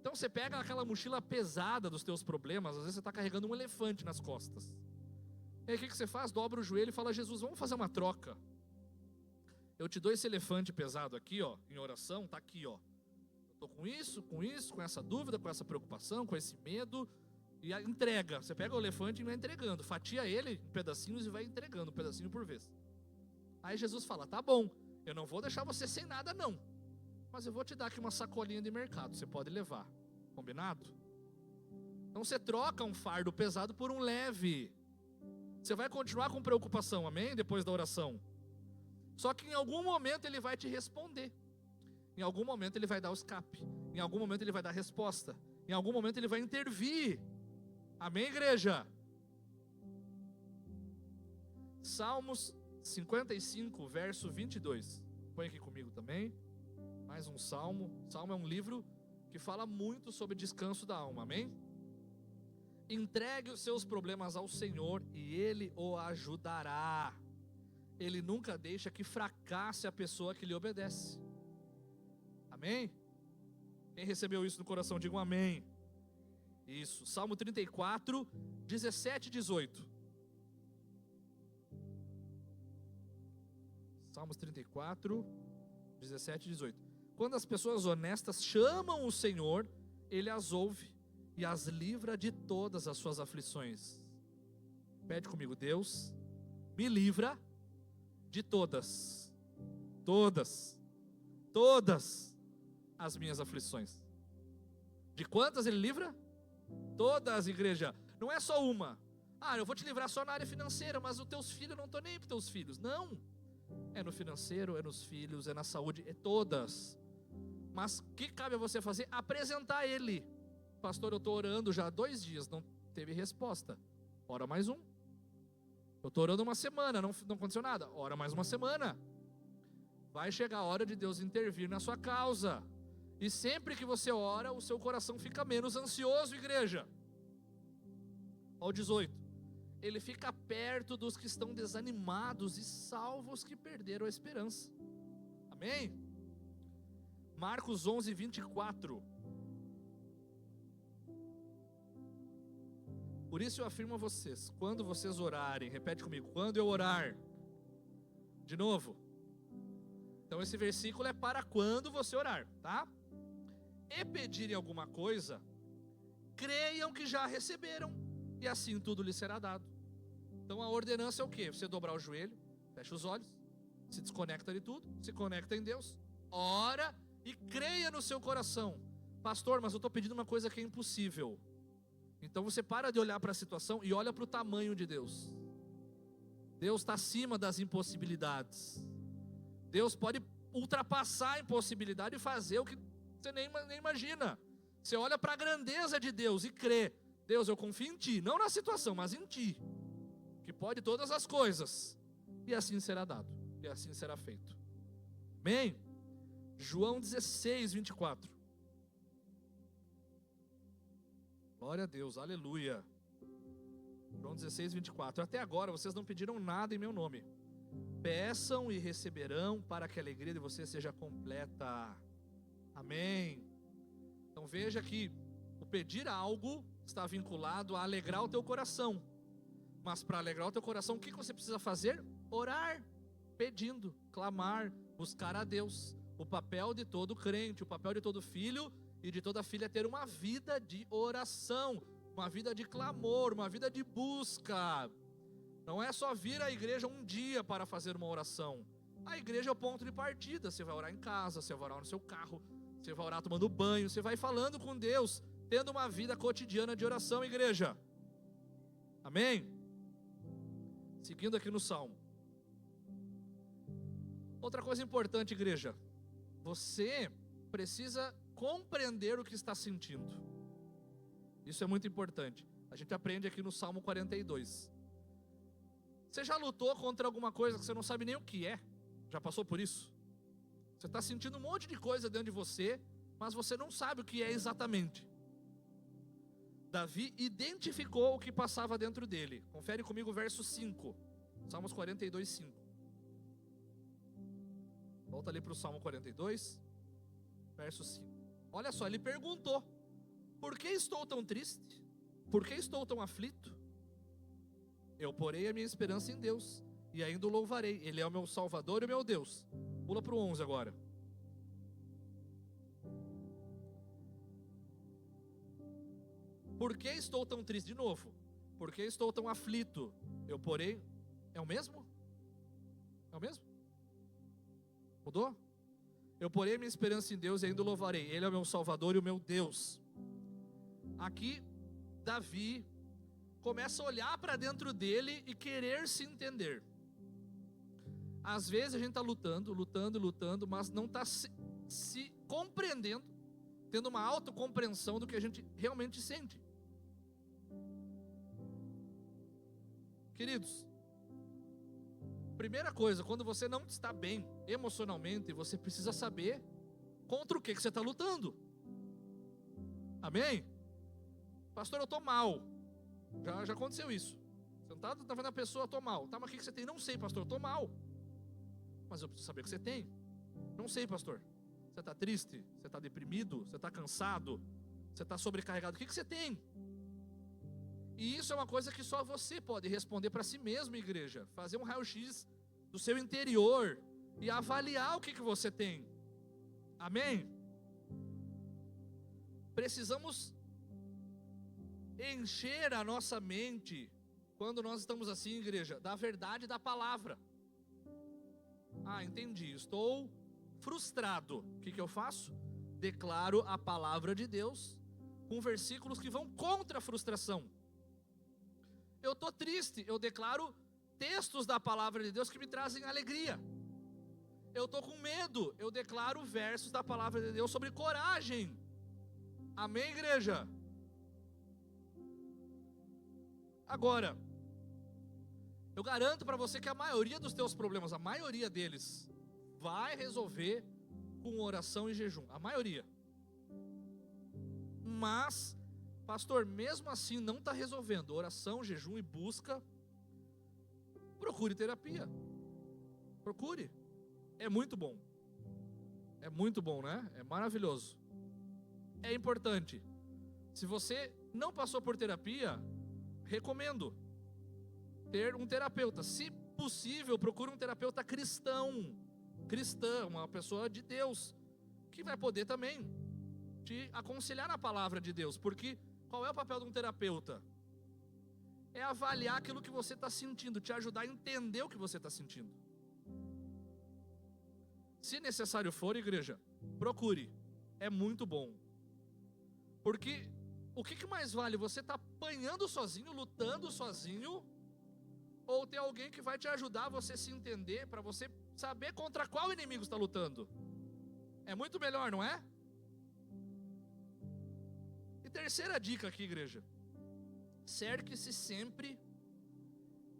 S1: Então você pega aquela mochila pesada dos teus problemas, às vezes você está carregando um elefante nas costas. E aí o que você faz? Dobra o joelho e fala: Jesus, vamos fazer uma troca. Eu te dou esse elefante pesado aqui, ó, em oração, tá aqui, ó. Eu estou com essa dúvida, com essa preocupação, com esse medo, E entrega. Você pega o elefante e vai entregando. Fatia ele em pedacinhos e vai entregando, um pedacinho por vez. Aí Jesus fala, tá bom, eu não vou deixar você sem nada não. Mas eu vou te dar aqui uma sacolinha de mercado, você pode levar. Combinado? Então você troca um fardo pesado por um leve. Você vai continuar com preocupação, amém? Depois da oração. Só que em algum momento ele vai te responder. Em algum momento ele vai dar o escape. Em algum momento ele vai dar a resposta. Em algum momento ele vai intervir. Amém, igreja? Salmos 55, verso 22. Põe aqui comigo também. Mais um salmo. Salmo é um livro que fala muito sobre descanso da alma, amém? Entregue os seus problemas ao Senhor e Ele o ajudará. Ele nunca deixa que fracasse a pessoa que lhe obedece. Amém? Quem recebeu isso no coração, diga um amém. Isso, Salmo 34, 17 e 18. Salmos 34, 17 e 18. Quando as pessoas honestas chamam o Senhor, Ele as ouve e as livra de todas as suas aflições. Pede comigo, Deus, me livra de todas as minhas aflições. De quantas Ele livra? Todas, igreja. Não é só uma. Eu vou te livrar só na área financeira, mas os teus filhos, eu não estou nem para os teus filhos. Não. É no financeiro, é nos filhos, é na saúde, é todas. Mas o que cabe a você fazer? Apresentar Ele. Pastor, eu estou orando já há 2 dias, não teve resposta. Ora mais um. Eu estou orando uma semana, não aconteceu nada. Ora mais uma semana. Vai chegar a hora de Deus intervir na sua causa. E sempre que você ora, o seu coração fica menos ansioso, igreja. Ao 18. Ele fica perto dos que estão desanimados e salva os que perderam a esperança. Amém? Marcos 11, 24. Por isso eu afirmo a vocês, quando vocês orarem, repete comigo, quando eu orar, de novo. Então esse versículo é para quando você orar, tá? E pedirem alguma coisa, creiam que já receberam, e assim tudo lhes será dado. Então a ordenança é o quê? Você dobrar o joelho, fecha os olhos, se desconecta de tudo, se conecta em Deus, ora e creia no seu coração. Pastor, mas eu estou pedindo uma coisa que é impossível. Então você para de olhar para a situação e olha para o tamanho de Deus. Deus está acima das impossibilidades. Deus pode ultrapassar a impossibilidade e fazer o que você nem imagina. Você olha para a grandeza de Deus e crê. Deus, eu confio em Ti, não na situação, mas em Ti, que pode todas as coisas. E assim será dado, e assim será feito. Amém? João 16, 24. Glória a Deus, aleluia. João 16, 24. Até agora vocês não pediram nada em meu nome. Peçam e receberão, para que a alegria de vocês seja completa. Amém. Então veja que o pedir algo está vinculado a alegrar o teu coração. Mas para alegrar o teu coração, o que você precisa fazer? Orar, pedindo, clamar, buscar a Deus. O papel de todo crente, o papel de todo filho e de toda filha é ter uma vida de oração, uma vida de clamor, uma vida de busca. Não é só vir à igreja um dia para fazer uma oração. A igreja é o ponto de partida. Você vai orar em casa, você vai orar no seu carro, você vai orar tomando banho, você vai falando com Deus, tendo uma vida cotidiana de oração, igreja. Amém? Seguindo aqui no Salmo. Outra coisa importante, igreja. Você precisa compreender o que está sentindo. Isso é muito importante. A gente aprende aqui no Salmo 42. Você já lutou contra alguma coisa que você não sabe nem o que é? Já passou por isso? Você está sentindo um monte de coisa dentro de você, mas você não sabe o que é exatamente. Davi identificou o que passava dentro dele. Confere comigo o verso 5. Salmos 42, 5. Volta ali para o Salmo 42, verso 5. Olha só, ele perguntou: por que estou tão triste? Por que estou tão aflito? Eu porei a minha esperança em Deus e ainda o louvarei. Ele é o meu Salvador e o meu Deus. Pula para o 11 agora. Por que estou tão triste? De novo. Por que estou tão aflito? Eu, porém, é o mesmo? É o mesmo? Mudou? Eu porei minha esperança em Deus e ainda o louvarei. Ele é o meu Salvador e o meu Deus. Aqui, Davi começa a olhar para dentro dele e querer se entender. Às vezes a gente está lutando, mas não está se compreendendo, tendo uma autocompreensão do que a gente realmente sente. Queridos, primeira coisa, quando você não está bem emocionalmente, você precisa saber contra o que você está lutando. Amém? Pastor, eu estou mal. Já aconteceu isso. Sentado, está vendo a pessoa, eu estou mal. Tá, mas o que você tem? Não sei, pastor, eu estou mal. Mas eu preciso saber o que você tem. Não sei, pastor. Você está triste? Você está deprimido? Você está cansado? Você está sobrecarregado? O que você tem? E isso é uma coisa que só você pode responder para si mesmo, igreja. Fazer um raio-x do seu interior e avaliar o que você tem. Amém? Precisamos encher a nossa mente, quando nós estamos assim, igreja, da verdade da palavra. Ah, entendi, estou frustrado. O que eu faço? Declaro a palavra de Deus com versículos que vão contra a frustração. Eu estou triste, eu declaro textos da palavra de Deus que me trazem alegria. Eu estou com medo, eu declaro versos da palavra de Deus sobre coragem. Amém, igreja? Agora, eu garanto para você que a maioria dos teus problemas, a maioria deles, vai resolver com oração e jejum. A maioria. Mas, pastor, mesmo assim não está resolvendo. Oração, jejum e busca. Procure terapia. Procure. É muito bom. É muito bom, né? É maravilhoso. É importante. Se você não passou por terapia, recomendo ter um terapeuta. Se possível, procure um terapeuta cristã, uma pessoa de Deus, que vai poder também te aconselhar na palavra de Deus. Porque qual é o papel de um terapeuta? É avaliar aquilo que você está sentindo, te ajudar a entender o que você está sentindo. Se necessário for, igreja, procure. É muito bom. Porque o que mais vale? Você está apanhando sozinho, lutando sozinho, ou ter alguém que vai te ajudar a você se entender, para você saber contra qual inimigo está lutando? É muito melhor, não é? E terceira dica aqui, igreja: cerque-se sempre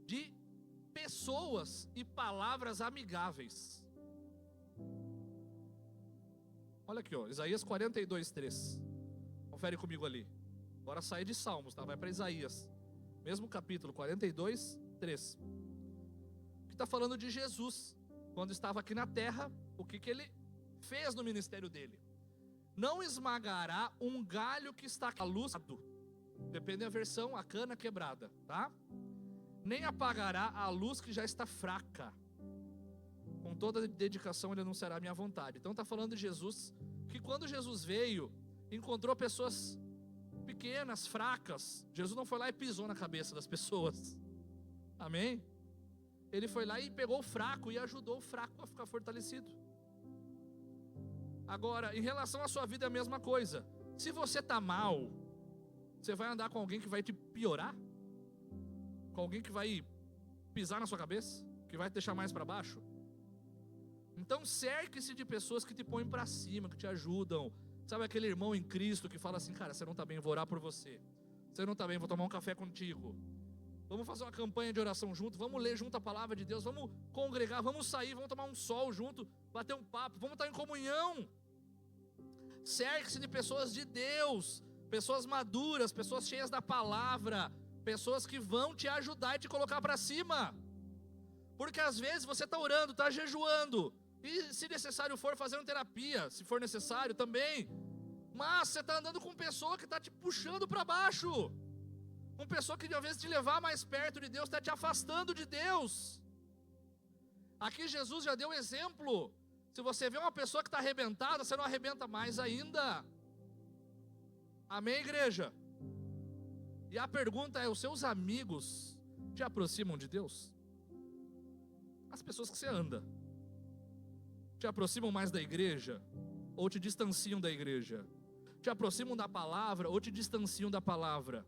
S1: de pessoas e palavras amigáveis. Olha aqui, ó, Isaías 42:3. Confere comigo ali. Agora sai de Salmos, tá? Vai para Isaías. Mesmo capítulo 42:3. Que está falando de Jesus. Quando estava aqui na terra, o que ele fez no ministério dele? Não esmagará um galho que está à luz, depende da versão, a cana quebrada, tá? Nem apagará a luz que já está fraca. Com toda dedicação ele anunciará a minha vontade. Então está falando de Jesus, que quando Jesus veio, encontrou pessoas pequenas, fracas. Jesus não foi lá e pisou na cabeça das pessoas. Amém? Ele foi lá e pegou o fraco e ajudou o fraco a ficar fortalecido. Agora, em relação à sua vida é a mesma coisa. Se você está mal, você vai andar com alguém que vai te piorar? Com alguém que vai pisar na sua cabeça? Que vai te deixar mais para baixo? Então cerque-se de pessoas que te põem para cima, que te ajudam. Sabe aquele irmão em Cristo que fala assim: cara, você não está bem, vou orar por você. Você não está bem, vou tomar um café contigo. Vamos fazer uma campanha de oração junto, vamos ler junto a palavra de Deus, vamos congregar, vamos sair, vamos tomar um sol junto, bater um papo, vamos estar em comunhão. Cerque-se de pessoas de Deus, pessoas maduras, pessoas cheias da palavra, pessoas que vão te ajudar e te colocar para cima. Porque às vezes você está orando, está jejuando, e se necessário for, fazendo terapia, se for necessário também. Mas você está andando com pessoa que está te puxando para baixo. Com pessoa que, ao invés de te levar mais perto de Deus, está te afastando de Deus. Aqui Jesus já deu exemplo. Se você vê uma pessoa que está arrebentada, você não arrebenta mais ainda. Amém, igreja? E a pergunta é: os seus amigos te aproximam de Deus? As pessoas que você anda te aproximam mais da igreja ou te distanciam da igreja? Te aproximam da palavra ou te distanciam da palavra?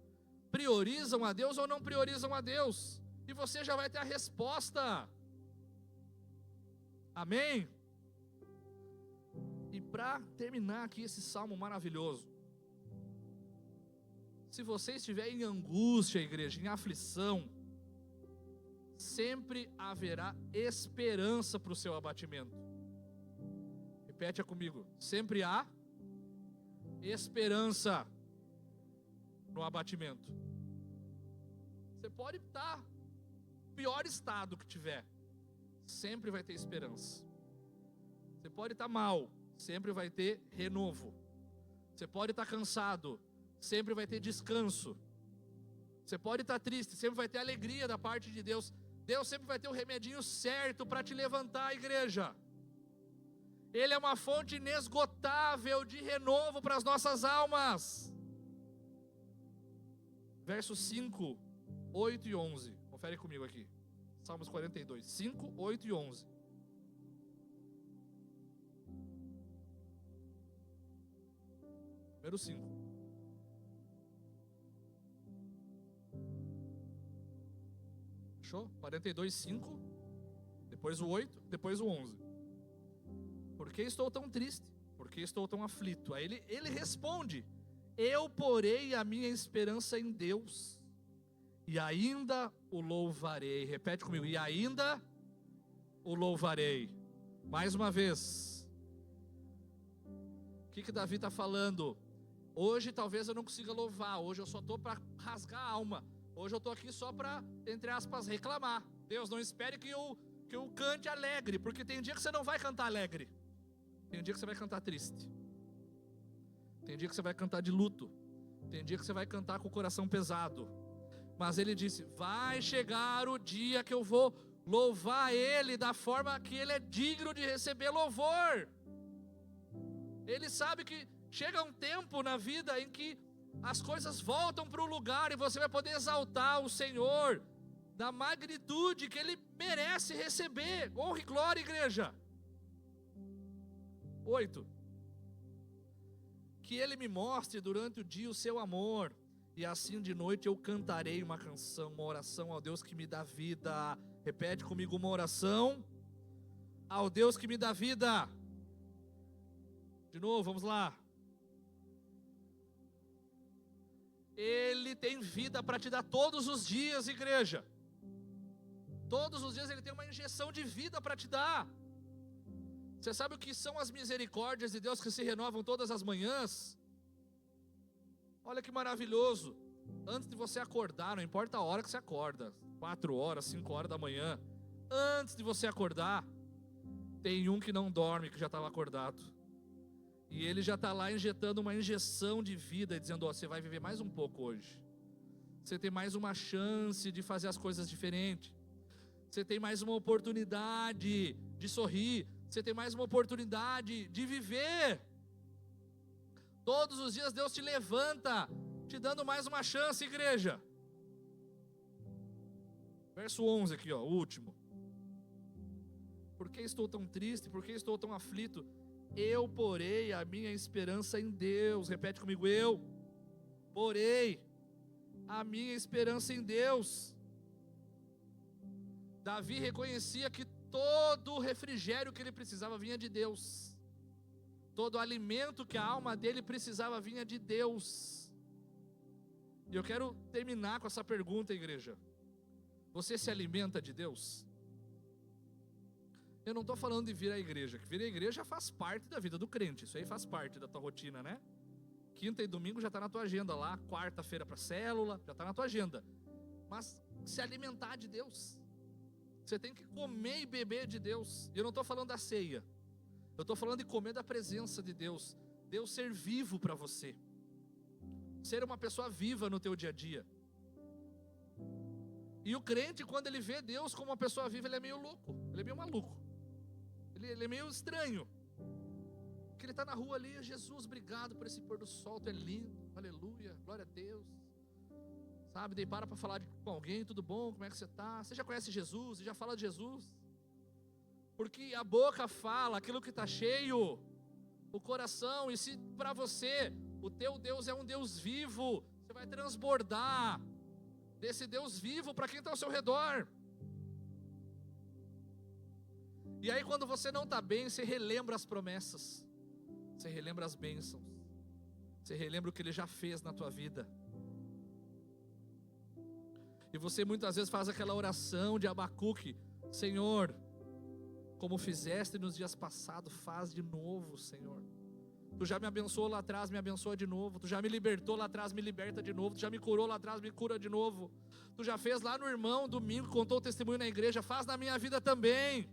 S1: Priorizam a Deus ou não priorizam a Deus? E você já vai ter a resposta. Amém? E para terminar aqui esse salmo maravilhoso, se você estiver em angústia, igreja, em aflição, sempre haverá esperança para o seu abatimento. Repete comigo: sempre há esperança no abatimento. Você pode estar no pior estado que tiver, sempre vai ter esperança. Você pode estar mal, sempre vai ter renovo. Você pode estar cansado, sempre vai ter descanso. Você pode estar triste, sempre vai ter alegria da parte de Deus. Deus sempre vai ter o remedinho certo para te levantar, igreja. Ele é uma fonte inesgotável de renovo para as nossas almas. Versos 5, 8 e 11. Confere comigo aqui. Salmos 42, 5, 8 e 11. Número 5. Fechou? 42, 5. Depois o 8, depois o 11. Por que estou tão triste? Por que estou tão aflito? Aí ele responde: eu porei a minha esperança em Deus, e ainda o louvarei. Repete comigo: e ainda o louvarei. Mais uma vez. O que Davi está falando? Hoje talvez eu não consiga louvar, hoje eu só estou para rasgar a alma, hoje eu estou aqui só para, entre aspas, reclamar. Deus, não espere que eu cante alegre, porque tem dia que você não vai cantar alegre, tem dia que você vai cantar triste, tem dia que você vai cantar de luto, tem dia que você vai cantar com o coração pesado. Mas ele disse: vai chegar o dia que eu vou louvar Ele da forma que Ele é digno de receber louvor. Ele sabe que chega um tempo na vida em que as coisas voltam para o lugar e você vai poder exaltar o Senhor da magnitude que Ele merece receber. Honra e glória, igreja. 8. Que Ele me mostre durante o dia o seu amor, e assim de noite eu cantarei uma canção, uma oração ao Deus que me dá vida. Repete comigo: uma oração ao Deus que me dá vida. De novo, vamos lá. Ele tem vida para te dar todos os dias, igreja. Todos os dias Ele tem uma injeção de vida para te dar. Você sabe o que são as misericórdias de Deus que se renovam todas as manhãs? Olha que maravilhoso. Antes de você acordar, não importa a hora que você acorda, 4 horas, 5 horas da manhã, antes de você acordar, tem um que não dorme, que já estava acordado, e ele já está lá injetando uma injeção de vida, dizendo: ó, você vai viver mais um pouco hoje, você tem mais uma chance de fazer as coisas diferentes, você tem mais uma oportunidade de sorrir, você tem mais uma oportunidade de viver. Todos os dias Deus te levanta, te dando mais uma chance, igreja. Verso 11 aqui, ó, o último. Por que estou tão triste? Por que estou tão aflito? Eu porei a minha esperança em Deus. Repete comigo: eu porei a minha esperança em Deus. Davi reconhecia que todo o refrigério que ele precisava vinha de Deus. Todo o alimento que a alma dele precisava vinha de Deus. E eu quero terminar com essa pergunta, igreja: você se alimenta de Deus? Eu não estou falando de vir à igreja, que vir à igreja faz parte da vida do crente, isso aí faz parte da tua rotina, né? Quinta e domingo já está na tua agenda lá, quarta-feira para célula, já está na tua agenda. Mas se alimentar de Deus, você tem que comer e beber de Deus. E eu não estou falando da ceia, eu estou falando de comer da presença de Deus. Deus ser vivo para você, ser uma pessoa viva no teu dia a dia. E o crente, quando ele vê Deus como uma pessoa viva, ele é meio louco, ele é meio maluco, ele é meio estranho. Porque ele está na rua ali: Jesus, obrigado por esse pôr do sol, tu é lindo, aleluia, glória a Deus. Sabe, daí para falar com alguém, tudo bom, como é que você está? Você já conhece Jesus? Você já fala de Jesus? Porque a boca fala aquilo que está cheio, o coração. E se para você, o teu Deus é um Deus vivo, você vai transbordar desse Deus vivo para quem está ao seu redor. E aí quando você não está bem, você relembra as promessas, você relembra as bênçãos, você relembra o que Ele já fez na tua vida. E você muitas vezes faz aquela oração de Abacuque: Senhor, como fizeste nos dias passados, faz de novo, Senhor. Tu já me abençoou lá atrás, me abençoa de novo. Tu já me libertou lá atrás, me liberta de novo. Tu já me curou lá atrás, me cura de novo. Tu já fez lá no irmão, domingo, contou o testemunho na igreja, faz na minha vida também.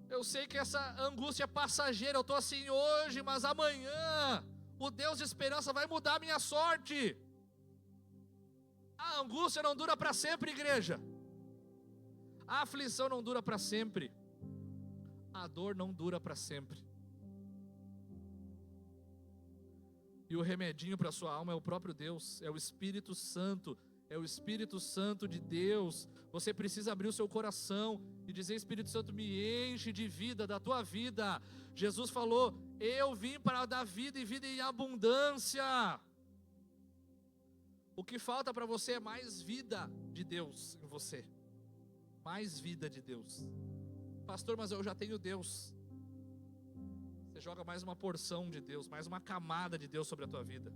S1: Eu sei que essa angústia é passageira, eu estou assim hoje, mas amanhã o Deus de esperança vai mudar a minha sorte. A angústia não dura para sempre, igreja. A aflição não dura para sempre. A dor não dura para sempre. E o remedinho para a sua alma é o próprio Deus, é o Espírito Santo. É o Espírito Santo de Deus. Você precisa abrir o seu coração e dizer: Espírito Santo, me enche de vida, da tua vida. Jesus falou: eu vim para dar vida e vida em abundância. O que falta para você é mais vida de Deus em você. Mais vida de Deus. Pastor, mas eu já tenho Deus. Você joga mais uma porção de Deus, mais uma camada de Deus sobre a tua vida.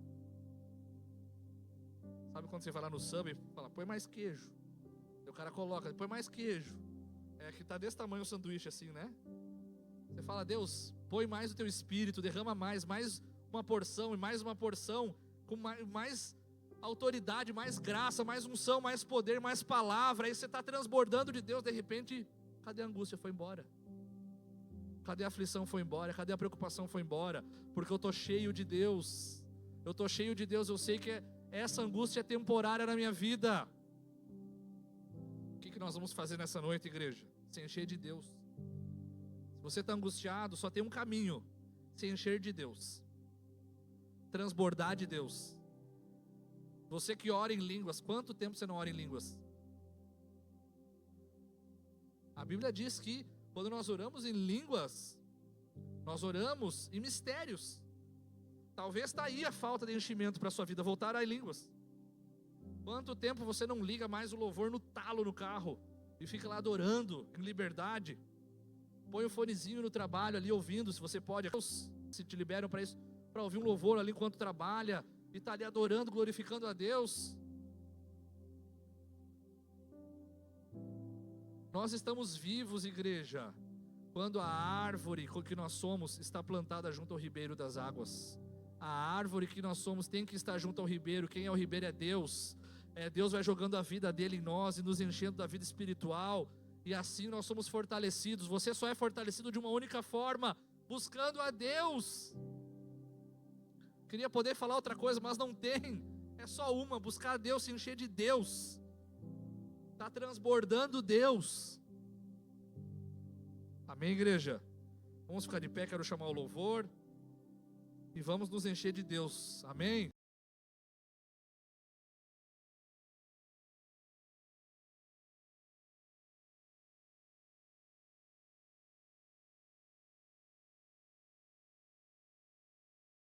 S1: Sabe quando você vai lá no Subway e fala: põe mais queijo. E o cara coloca: põe mais queijo. É que tá desse tamanho o sanduíche assim, né? Você fala: Deus, põe mais o teu espírito, derrama mais uma porção e mais uma porção, com mais autoridade, mais graça, mais unção, mais poder, mais palavra. Aí você está transbordando de Deus. De repente, cadê a angústia? Foi embora. Cadê a aflição? Foi embora. Cadê a preocupação? Foi embora. Porque eu estou cheio de Deus. Eu estou cheio de Deus. Eu sei que essa angústia é temporária na minha vida. O que nós vamos fazer nessa noite, igreja? Se encher de Deus. Se você está angustiado, só tem um caminho: se encher de Deus, transbordar de Deus. Você que ora em línguas, quanto tempo você não ora em línguas? A Bíblia diz que quando nós oramos em línguas, nós oramos em mistérios. Talvez está aí a falta de enchimento para a sua vida, voltar a línguas. Quanto tempo você não liga mais o louvor no talo no carro e fica lá adorando em liberdade? Põe o fonezinho no trabalho ali ouvindo, se você pode. Se te liberam para isso, para ouvir um louvor ali enquanto trabalha e está ali adorando, glorificando a Deus. Nós estamos vivos, igreja, quando a árvore que nós somos está plantada junto ao ribeiro das águas. A árvore que nós somos tem que estar junto ao ribeiro. Quem é o ribeiro é Deus. Deus vai jogando a vida dele em nós e nos enchendo da vida espiritual. E assim nós somos fortalecidos. Você só é fortalecido de uma única forma: buscando a Deus. Queria poder falar outra coisa, mas não tem. É só uma: buscar a Deus, se encher de Deus. Está transbordando Deus. Amém, igreja? Vamos ficar de pé, quero chamar o louvor. E vamos nos encher de Deus. Amém?